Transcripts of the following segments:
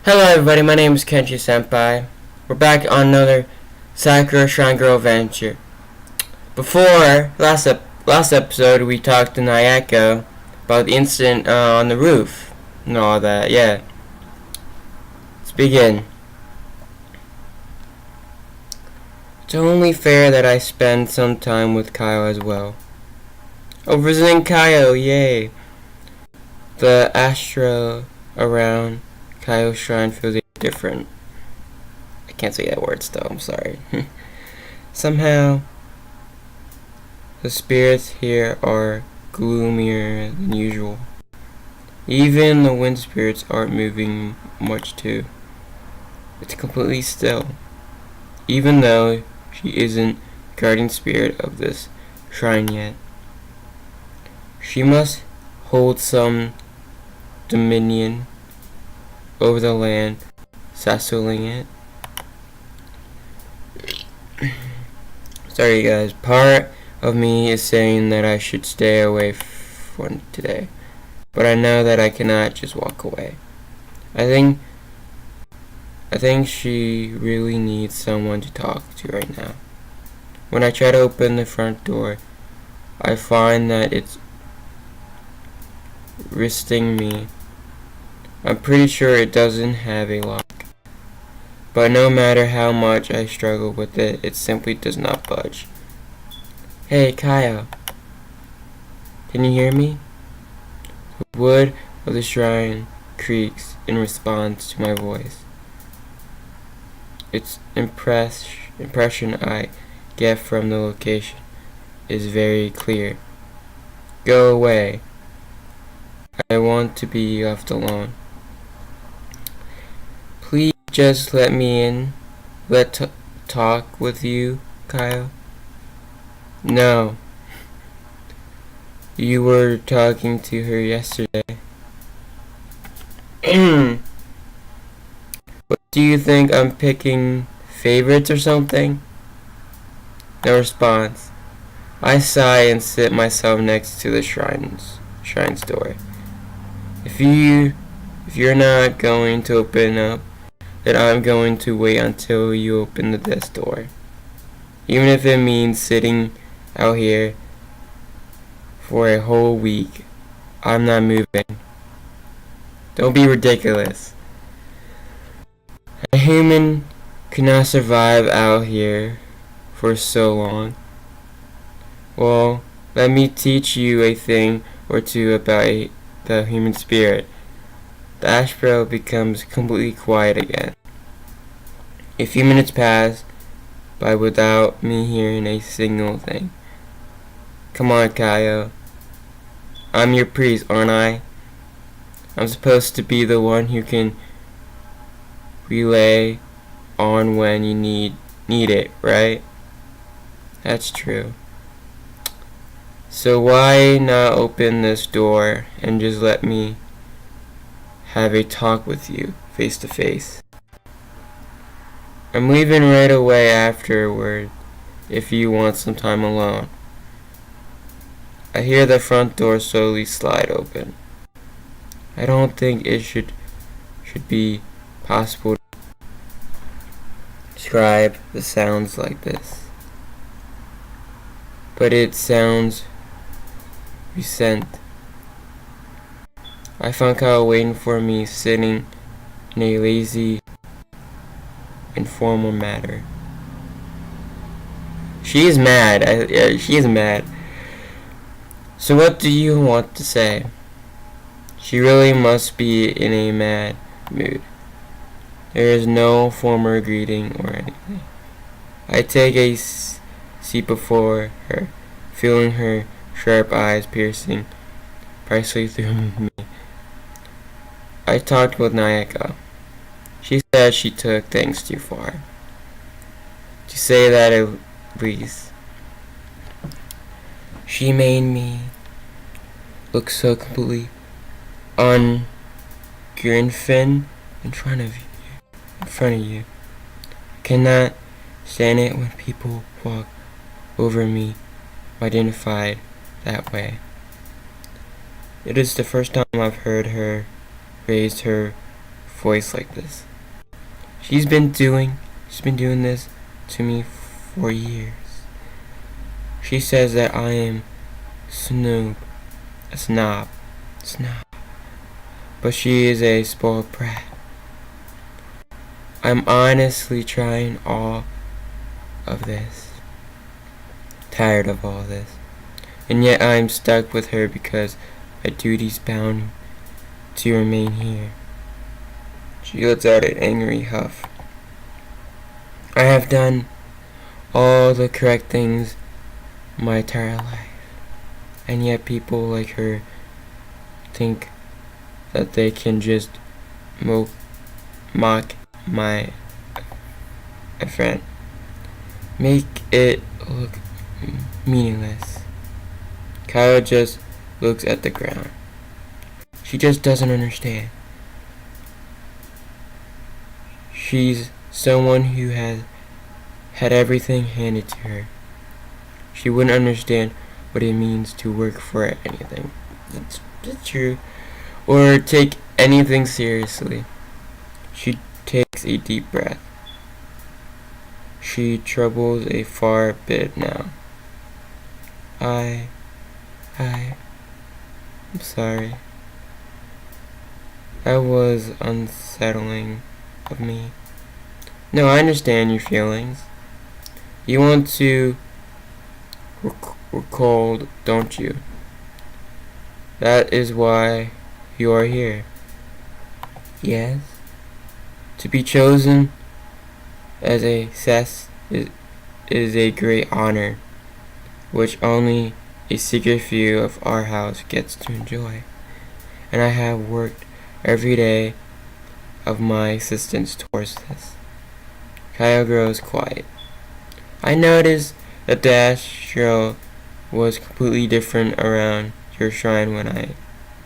Hello everybody, my name is Kenshi Senpai. We're back on another Sakura Shrine Girl adventure. Before, last episode, we talked to Nayako about the incident on the roof and all that, yeah. Let's begin. It's only fair that I spend some time with Kayo as well. Oh, visiting Kayo, yay! The astro around Kayo Shrine feels different. I can't say that word still, I'm sorry. Somehow, the spirits here are gloomier than usual. Even the wind spirits aren't moving much too. It's completely still. Even though she isn't guardian spirit of this shrine yet. She must hold some dominion over the land, settling it. Sorry guys, part of me is saying that I should stay away for today, but I know that I cannot just walk away. I think she really needs someone to talk to right now. When I try to open the front door, I find that it's resisting me. I'm pretty sure it doesn't have a lock, but no matter how much I struggle with it, it simply does not budge. Hey, Kayo. Can you hear me? The wood of the shrine creaks in response to my voice. Its impression I get from the location is very clear. Go away. I want to be left alone. Please just let me in. Let's talk with you, Kayo. No. You were talking to her yesterday. What do you think, I'm picking favorites or something? No response. I sigh and sit myself next to the shrine's door. If you're not going to open up, then I'm going to wait until you open this door. Even if it means sitting out here for a whole week, I'm not moving. Don't be ridiculous. A human cannot survive out here for so long. Well, let me teach you a thing or two about the human spirit. The Ashbro becomes completely quiet again. A few minutes pass by without me hearing a single thing. Come on, Kayo. I'm your priest, aren't I? I'm supposed to be the one who can relay on when you need it, right? That's true. So why not open this door and just let me have a talk with you face to face? I'm leaving right away afterward if you want some time alone. I hear the front door slowly slide open. I don't think it should be possible to describe the sounds like this. But it sounds recent. I found Kyle waiting for me, sitting in a lazy, informal manner. She is mad. She is mad. So what do you want to say? She really must be in a mad mood. There is no formal greeting or anything. I take a seat before her, feeling her sharp eyes piercing precisely through me. I talked with Nayako. She said she took things too far. To say that at least. She made me look so completely ungrateful in front of you. I cannot stand it when people walk over me identified that way. It is the first time I've heard her raise her voice like this. She's been doing this to me for years. She says that I am a snob, but she is a spoiled brat. I'm honestly trying all of this, tired of all this, and yet I'm stuck with her because my duty's bound to remain here. She lets out an angry huff. I have done all the correct things my entire life, and yet people like her think that they can just mock my friend, make it look meaningless. Kayo just looks at the ground. She just doesn't understand. She's someone who has had everything handed to her. She wouldn't understand what it means to work for anything. It's true. Or take anything seriously. She takes a deep breath. She troubles a far bit now. I'm sorry. That was unsettling of me. No, I understand your feelings. You want to recall, don't you? That is why you are here. Yes. To be chosen as a cess is a great honor, which only a secret few of our house gets to enjoy. And I have worked every day of my existence towards this. Kayo grows quiet. I noticed that the astral was completely different around your shrine when I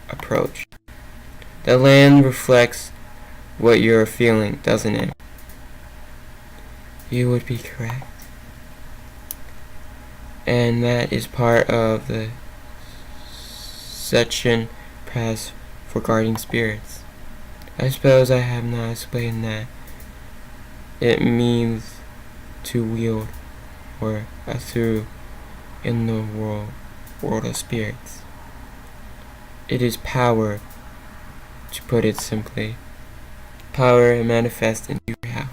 approached. The land reflects what you're feeling, doesn't it? You would be correct. And that is part of the section press for guardian spirits. I suppose I have not explained that. It means to wield or through in the world of spirits. It is power, to put it simply. Power manifests into reality.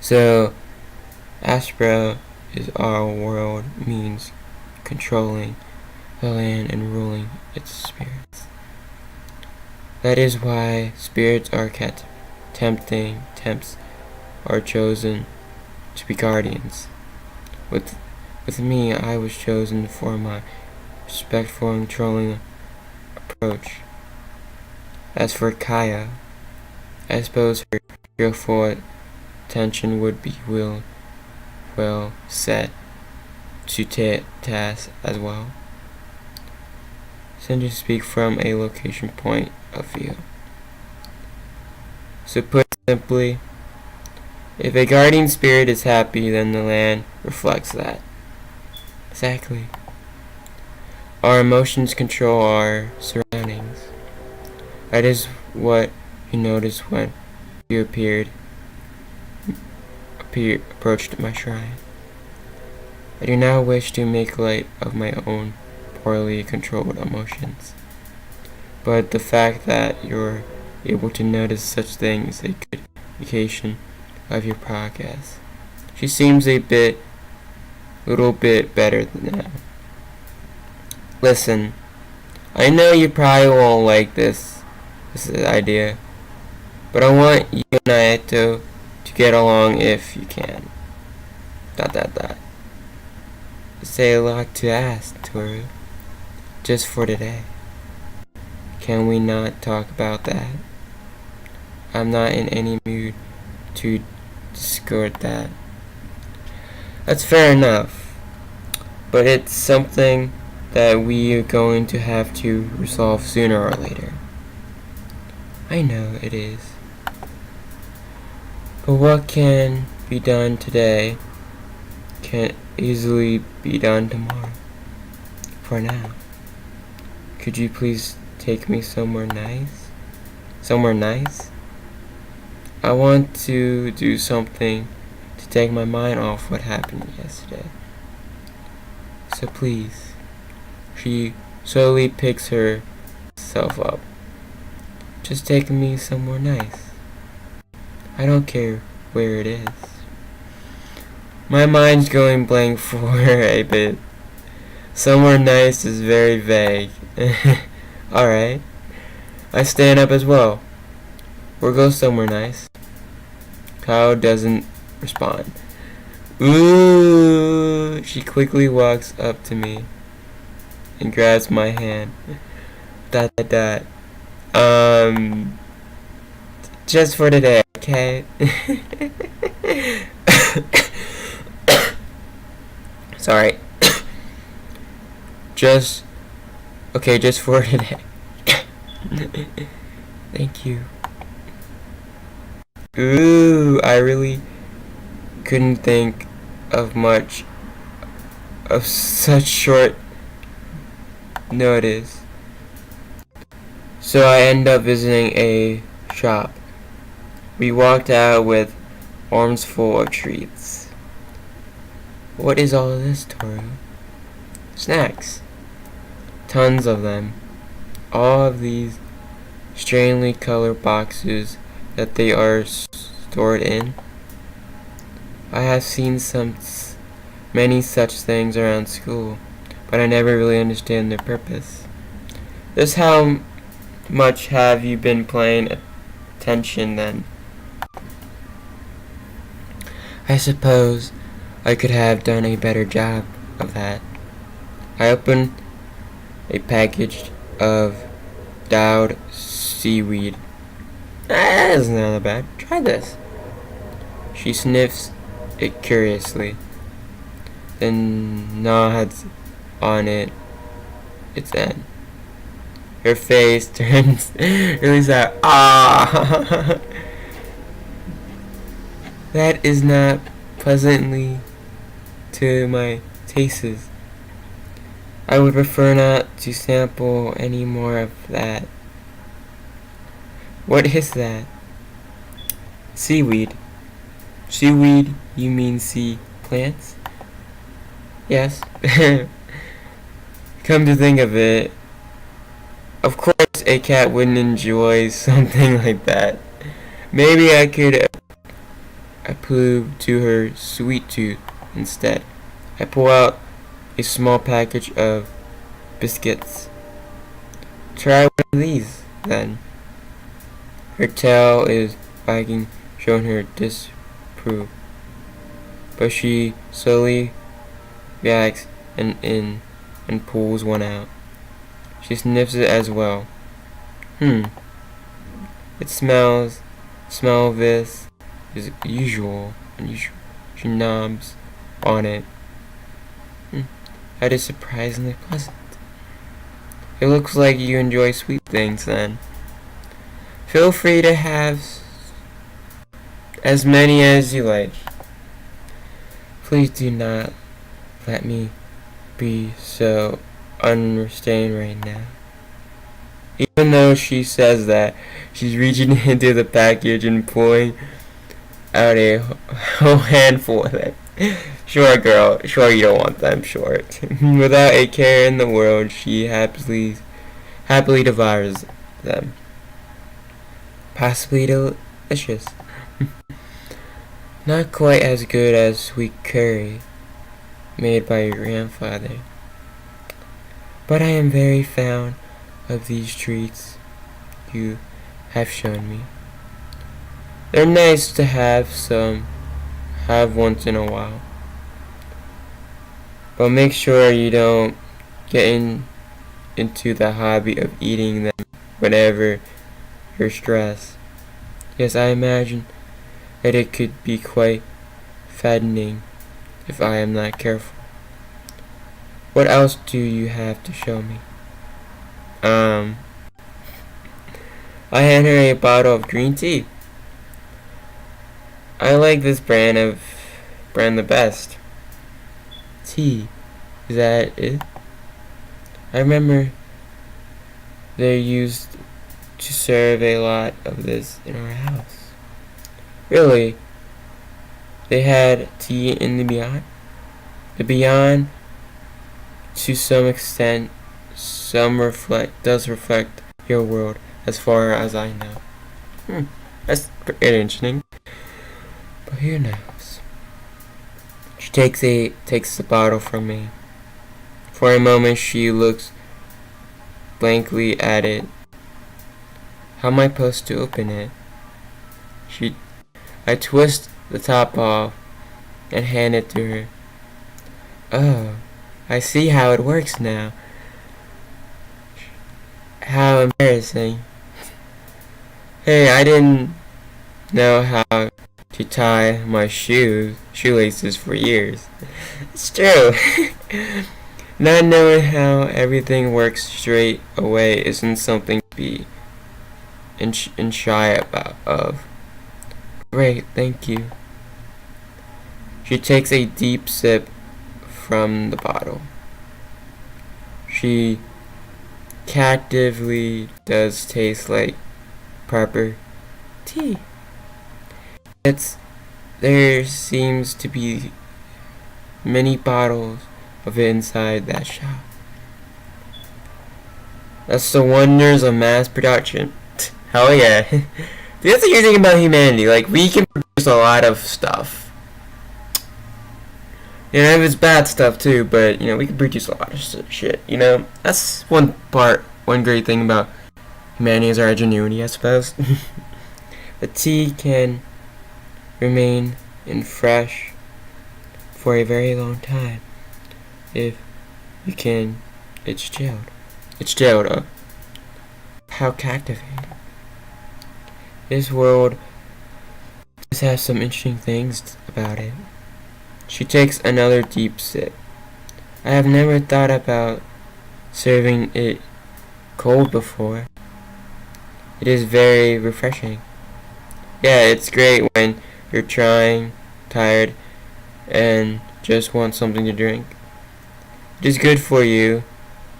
So, astral is our world, means controlling the land and ruling its spirits. That is why spirits are temps are chosen to be guardians. With me, I was chosen for my respectful and controlling approach. As for Kaya, I suppose her skillful attention would be well set to task as well. Since you speak from a location point of view. So put simply, if a guardian spirit is happy, then the land reflects that. Exactly. Our emotions control our surroundings. That is what you noticed when you approached my shrine. I do not wish to make light of my own poorly controlled emotions, but the fact that you're able to notice such things is a good indication of your progress. She seems little bit better than that. Listen, I know you probably won't like this idea, but I want you and I to get along if you can. ... Say a lot to ask, Toru. Just for today. Can we not talk about that? I'm not in any mood to discard that. That's fair enough, but it's something that we are going to have to resolve sooner or later. I know it is. But what can be done today can easily be done tomorrow. For now, could you please take me somewhere nice? somewhere nice. I want to do something to take my mind off what happened yesterday. So please. She slowly picks herself up. Just take me somewhere nice. I don't care where it is. My mind's going blank for a bit. Somewhere nice is very vague. Alright. I stand up as well. We'll go somewhere nice. Kyle doesn't respond. Ooh! She quickly walks up to me and grabs my hand. Dot. Just for today, okay? Sorry. Just for today. Thank you. Ooh, I really couldn't think of much of such short notice. So I end up visiting a shop. We walked out with arms full of treats. What is all of this, Toru? Snacks. Tons of them. All of these strangely colored boxes that they are stored in. I have seen many such things around school, but I never really understand their purpose. Just how much have you been paying attention then? I suppose I could have done a better job of that. I opened a package of dyed seaweed. That isn't that bad. Try this. She sniffs it curiously, then nods on its end. Her face turns really sad. Ah! That is not pleasantly to my tastes. I would prefer not to sample any more of that. What is that? Seaweed. Seaweed? You mean sea plants? Yes. Come to think of it, of course a cat wouldn't enjoy something like that. Maybe I could approve to her sweet tooth instead. I pull out a small package of biscuits. Try one of these, then. Her tail is wagging, showing her disapproval. But she slowly reacts and pulls one out. She sniffs it as well. It smell of this is unusual. She knobs on it. That is surprisingly pleasant. It looks like you enjoy sweet things then. Feel free to have as many as you like. Please do not let me be so unrestrained right now. Even though she says that, she's reaching into the package and pulling out a whole handful of it. Sure, girl. Sure, you don't want them. Sure. Without a care in the world, she happily devours them. Possibly delicious. Not quite as good as sweet curry made by your grandfather. But I am very fond of these treats you have shown me. They're nice to have once in a while. But make sure you don't get into the hobby of eating them whenever you're stressed. Yes, I imagine that it could be quite fattening if I am not careful. What else do you have to show me? I hand her a bottle of green tea. I like this brand the best. Tea. Is that it? I remember there used to serve a lot of this in our house. Really, they had tea in the beyond. The beyond, to some extent, does reflect your world, as far as I know. That's pretty interesting. But who knows? She takes the bottle from me. For a moment, she looks blankly at it. How am I supposed to open it? I twist the top off and hand it to her. Oh, I see how it works now. How embarrassing. Hey, I didn't know how to tie my shoelaces for years. It's true. Not knowing how everything works straight away isn't something to be shy about of. Great, thank you. She takes a deep sip from the bottle. She captively does taste like proper tea. There seems to be many bottles of it inside that shop. That's the wonders of mass production. Hell yeah. That's the good thing about humanity. Like, we can produce a lot of stuff. You know, it's bad stuff too, but, we can produce a lot of shit, That's one great thing about humanity is our ingenuity, I suppose. The tea can remain in fresh for a very long time. If you can, it's chilled. How captivating. This world does have some interesting things about it. She takes another deep sip. I have never thought about serving it cold before. It is very refreshing. Yeah, it's great when you're tired, and just want something to drink. It is good for you,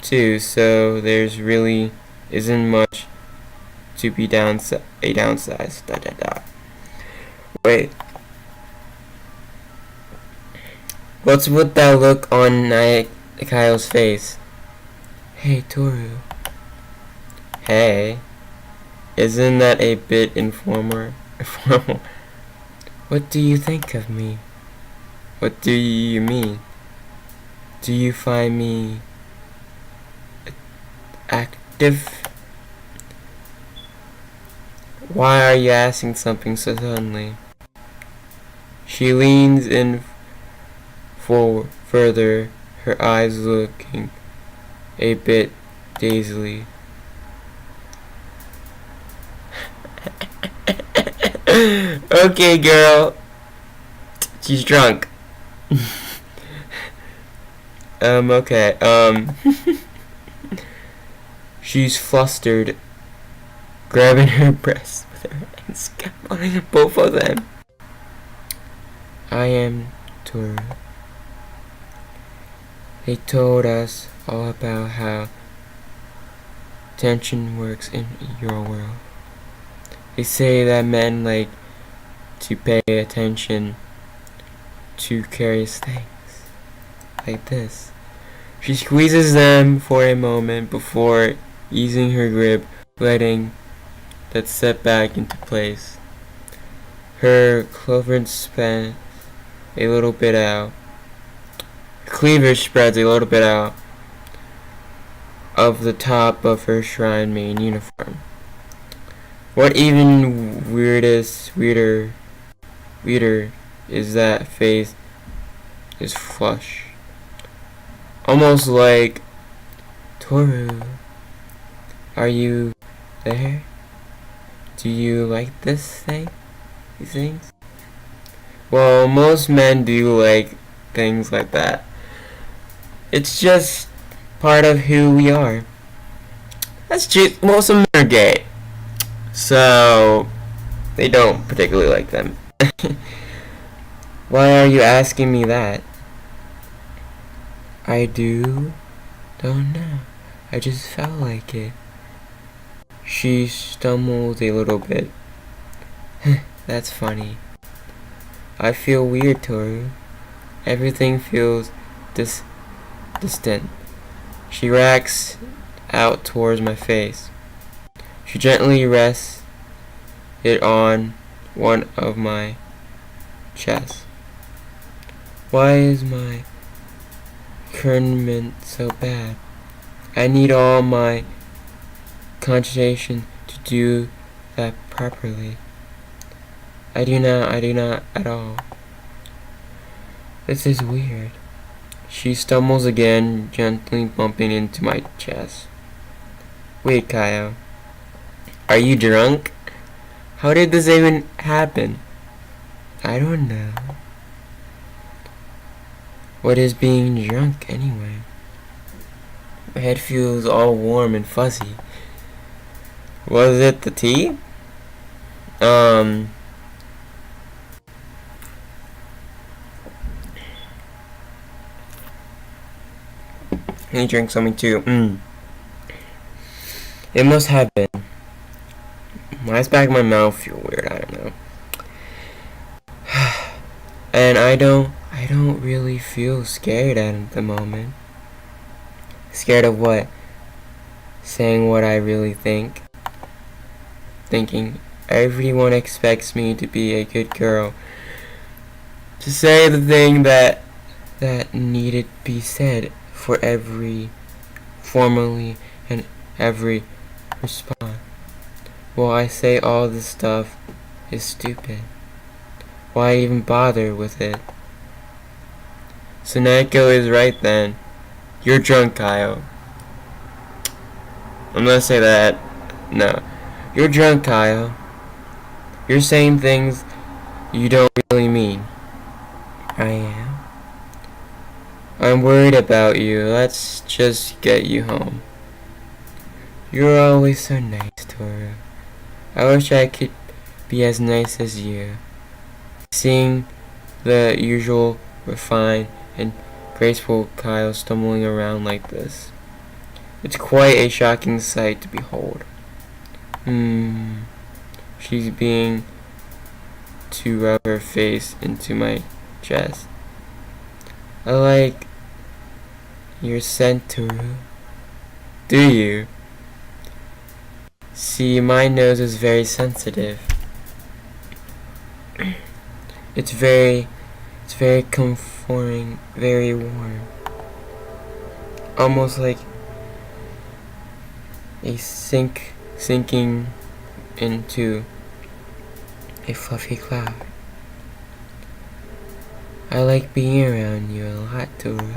too, so there's really isn't much to be downsized. Wait. What's with that look on Kayo's face? Hey, Toru. Hey. Isn't that a bit informal? What do you think of me? What do you mean? Do you find me active? Why are you asking something so suddenly? She leans in further, her eyes looking a bit dazedly. Okay, girl. She's drunk. Okay. She's flustered, grabbing her breasts with her hands, both of them. I am Toru. They told us all about how tension works in your world. They say that men like to pay attention to curious things like this. She squeezes them for a moment before easing her grip, letting that set back into place. Her cleavage spreads a little bit out of the top of her shrine main uniform. What even weirder is that face is flush. Almost like, Toru, are you there? Do you like these things? Well, most men do like things like that. It's just part of who we are. That's just, most of men are gay, so they don't particularly like them. Why are you asking me that? I don't know. I just felt like it. She stumbles a little bit. That's funny. I feel weird, Toru. Everything feels distant. She racks out towards my face. She gently rests it on one of my chests. Why is my current so bad? I need all my concentration to do that properly. I do not at all. This is weird. She stumbles again, gently bumping into my chest. Wait, Kayo. Are you drunk? How did this even happen? I don't know. What is being drunk anyway? My head feels all warm and fuzzy. Was it the tea? Let me drink something too. It must have been. My eyes back in my mouth feel weird, I don't know. And I don't really feel scared at the moment. Scared of what? Saying what I really think. Thinking everyone expects me to be a good girl. To say the thing that needed be said for every formally and every response. Well, I say all this stuff is stupid. Why even bother with it? Suneko is right then. You're drunk, Kayo. I'm gonna say that. No. You're drunk, Kayo. You're saying things you don't really mean. I am. I'm worried about you. Let's just get you home. You're always so nice, Toru. I wish I could be as nice as you. Seeing the usual refined and graceful Kayo stumbling around like this. It's quite a shocking sight to behold. She's being to rub her face into my chest. I like your scent, Toru. Do you? See, my nose is very sensitive. It's very comforting, very warm. Almost like a sinking into a fluffy cloud. I like being around you a lot, Toru.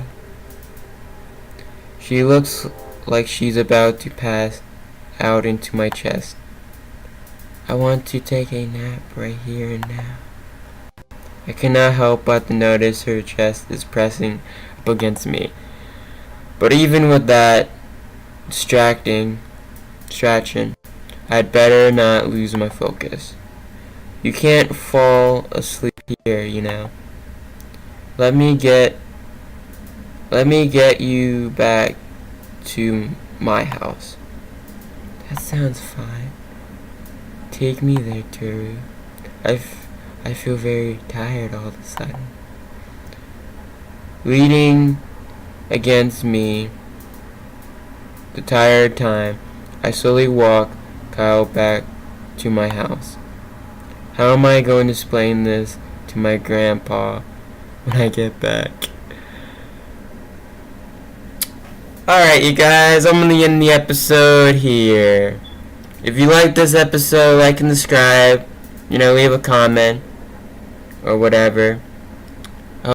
She looks like she's about to pass out into my chest. I want to take a nap right here and now. I cannot help but to notice her chest is pressing up against me. But even with that distraction, I'd better not lose my focus. You can't fall asleep here, you know. Let me get you back to my house. That sounds fine. Take me there, Toru. I feel very tired all of a sudden. Leaning against me the tired time, I slowly walk Kyle back to my house. How am I going to explain this to my grandpa when I get back? Alright, you guys, I'm gonna end the episode here. If you like this episode, like and subscribe. Leave a comment or whatever.